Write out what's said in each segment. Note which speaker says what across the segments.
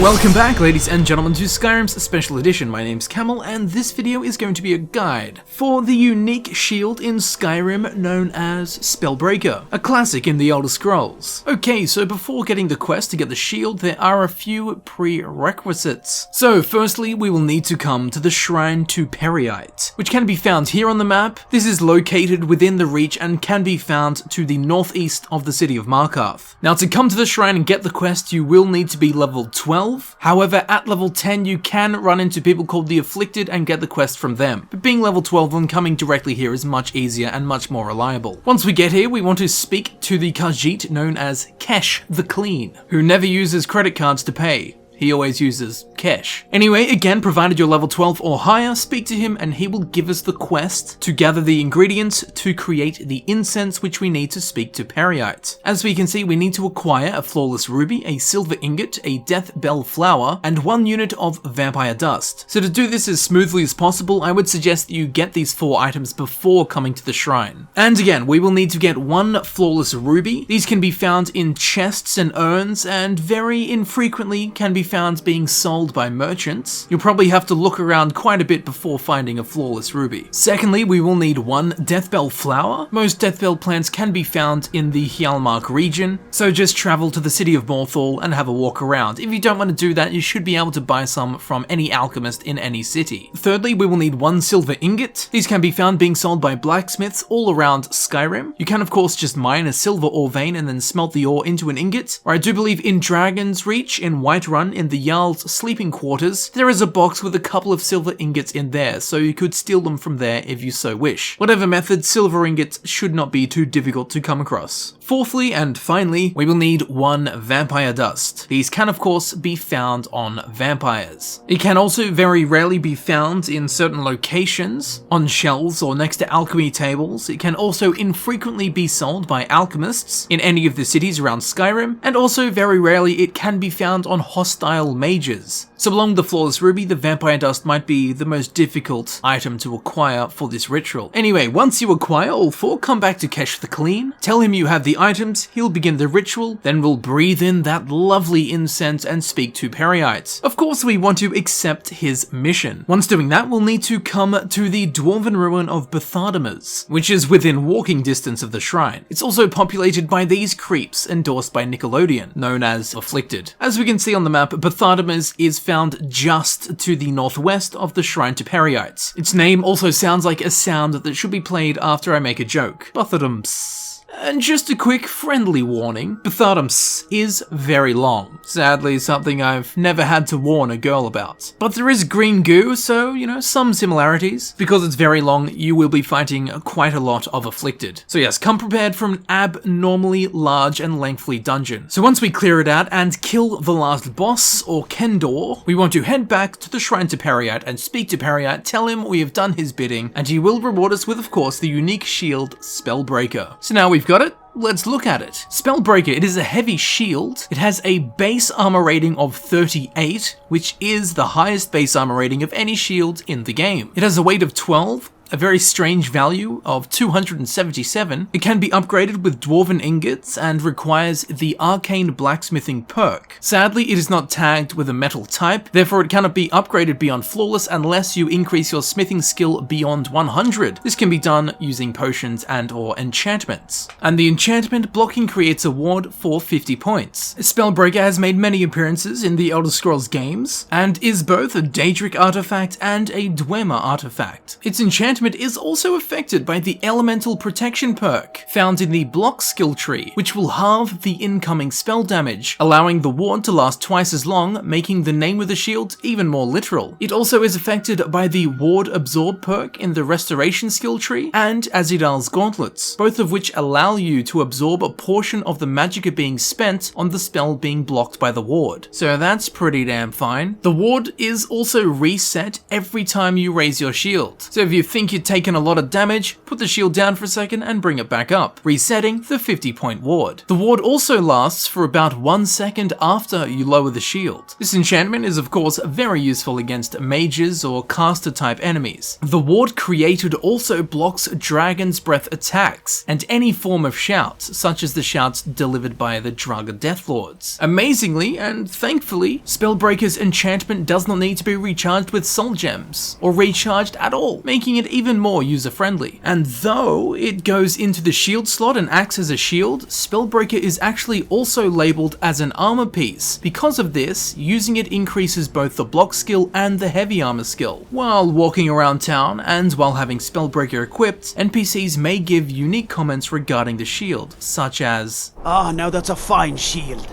Speaker 1: Welcome back, ladies and gentlemen, to Skyrim's Special Edition. My name's Camel, and this video is going to be a guide for the unique shield in Skyrim known as Spellbreaker, a classic in the Elder Scrolls. Okay, so before getting the quest to get the shield, there are a few prerequisites. So firstly, we will need to come to the Shrine to Prerequisites, which can be found here on the map. This is located within the Reach and can be found to the northeast of the city of Markarth. Now, to come to the shrine and get the quest, you will need to be level 12. However, at level 10 you can run into people called the Afflicted and get the quest from them. But being level 12 and coming directly here is much easier and much more reliable. Once we get here, we want to speak to the Khajiit known as Kesh the Clean, who never uses credit cards to pay. He always uses cash. Anyway, again, provided you're level 12 or higher, speak to him and he will give us the quest to gather the ingredients to create the incense which we need to speak to Prerequisites. As we can see, we need to acquire a flawless ruby, a silver ingot, a death bell flower, and 1 unit of vampire dust. So to do this as smoothly as possible, I would suggest that you get these 4 items before coming to the shrine. And again, we will need to get 1 flawless ruby. These can be found in chests and urns, and very infrequently can be found being sold by merchants. You'll probably have to look around quite a bit before finding a flawless ruby. Secondly, we will need 1 deathbell flower. Most deathbell plants can be found in the Hjalmark region, so just travel to the city of Morthal and have a walk around. If you don't want to do that, you should be able to buy some from any alchemist in any city. Thirdly, we will need 1 silver ingot. These can be found being sold by blacksmiths all around Skyrim. You can of course just mine a silver ore vein and then smelt the ore into an ingot. Or I do believe in Dragon's Reach in Whiterun, in the Jarl's sleeping quarters, there is a box with a couple of silver ingots in there, so you could steal them from there if you so wish. Whatever method, silver ingots should not be too difficult to come across. Fourthly and finally, we will need 1 vampire dust. These can of course be found on vampires. It can also very rarely be found in certain locations, on shelves or next to alchemy tables. It can also infrequently be sold by alchemists in any of the cities around Skyrim, and also very rarely it can be found on hostile mages. So along the flawless ruby, the vampire dust might be the most difficult item to acquire for this ritual. Anyway, once you acquire all 4, come back to Kesh the Clean, tell him you have the items, he'll begin the ritual, then we'll breathe in that lovely incense and speak to Prerequisites. Of course, we want to accept his mission. Once doing that, we'll need to come to the dwarven ruin of Bethardamas, which is within walking distance of the shrine. It's also populated by these creeps endorsed by Nickelodeon, known as Afflicted. As we can see on the map, Bethardamas is found just to the northwest of the Shrine to Prerequisites. Its name also sounds like a sound that should be played after I make a joke. Bethardamas. And just a quick friendly warning, Bethardamas is very long. Sadly, something I've never had to warn a girl about. But there is green goo, so, some similarities. Because it's very long, you will be fighting quite a lot of Afflicted. So yes, come prepared for an abnormally large and lengthy dungeon. So once we clear it out and kill the last boss, or Kendor, we want to head back to the Shrine to Prerequisites and speak to Prerequisites, tell him we have done his bidding, and he will reward us with, of course, the unique shield, Spellbreaker. So now we've got it. Let's look at it. Spellbreaker, it is a heavy shield. It has a base armor rating of 38, which is the highest base armor rating of any shield in the game. It has a weight of 12, a very strange value of 277. It can be upgraded with dwarven ingots and requires the arcane blacksmithing perk. Sadly, it is not tagged with a metal type, therefore it cannot be upgraded beyond flawless unless you increase your smithing skill beyond 100. This can be done using potions and or enchantments. And the enchantment blocking creates a ward for 50 points. Spellbreaker has made many appearances in the Elder Scrolls games, and is both a Daedric artifact and a Dwemer artifact. Its enchantment is also affected by the elemental protection perk found in the block skill tree, which will halve the incoming spell damage, allowing the ward to last twice as long, making the name of the shield even more literal. It also is affected by the ward absorb perk in the restoration skill tree and Azidal's gauntlets, both of which allow you to absorb a portion of the magicka being spent on the spell being blocked by the ward. So that's pretty damn fine. The ward is also reset every time you raise your shield. So if you think think you'd taken a lot of damage, put the shield down for a second and bring it back up, resetting the 50-point ward. The ward also lasts for about 1 second after you lower the shield. This enchantment is of course very useful against mages or caster type enemies. The ward created also blocks Dragon's Breath attacks and any form of shouts, such as the shouts delivered by the Draga Deathlords. Amazingly and thankfully, Spellbreaker's enchantment does not need to be recharged with soul gems, or recharged at all, making it even more user-friendly. And though it goes into the shield slot and acts as a shield, Spellbreaker is actually also labeled as an armor piece. Because of this, using it increases both the block skill and the heavy armor skill. While walking around town and while having Spellbreaker equipped, NPCs may give unique comments regarding the shield, such as,
Speaker 2: "Ah, now that's a fine shield.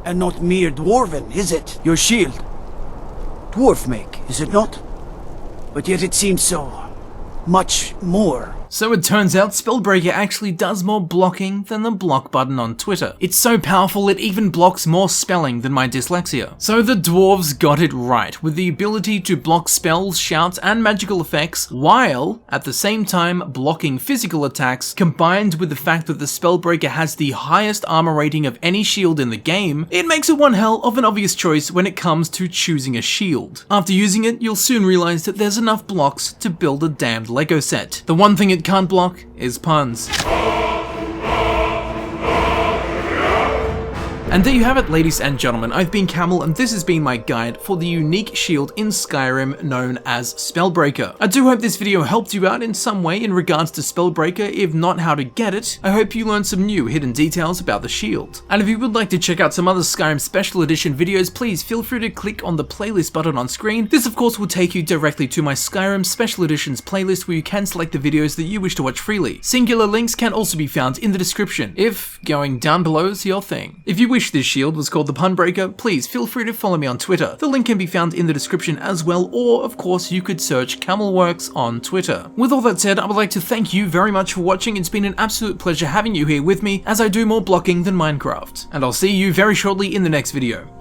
Speaker 2: And not mere dwarven, is it? Your shield. Dwarf make, is it not? But yet it seems so much more."
Speaker 1: So it turns out Spellbreaker actually does more blocking than the block button on Twitter. It's so powerful it even blocks more spelling than my dyslexia. So the dwarves got it right, with the ability to block spells, shouts, and magical effects, while at the same time blocking physical attacks, combined with the fact that the Spellbreaker has the highest armor rating of any shield in the game. It makes it one hell of an obvious choice when it comes to choosing a shield. After using it, you'll soon realize that there's enough blocks to build a damned Lego set. The one thing it can't block is puns. And there you have it, ladies and gentlemen. I've been Camel, and this has been my guide for the unique shield in Skyrim known as Spellbreaker. I do hope this video helped you out in some way in regards to Spellbreaker, if not how to get it. I hope you learned some new hidden details about the shield. And if you would like to check out some other Skyrim Special Edition videos, please feel free to click on the playlist button on screen. This of course will take you directly to my Skyrim Special Editions playlist, where you can select the videos that you wish to watch freely. Singular links can also be found in the description, if going down below is your thing. If you wish this shield was called the Punbreaker, please feel free to follow me on Twitter. The link can be found in the description as well, or of course you could search Camelworks on Twitter. With all that said, I would like to thank you very much for watching. It's been an absolute pleasure having you here with me as I do more blocking than Minecraft. And I'll see you very shortly in the next video.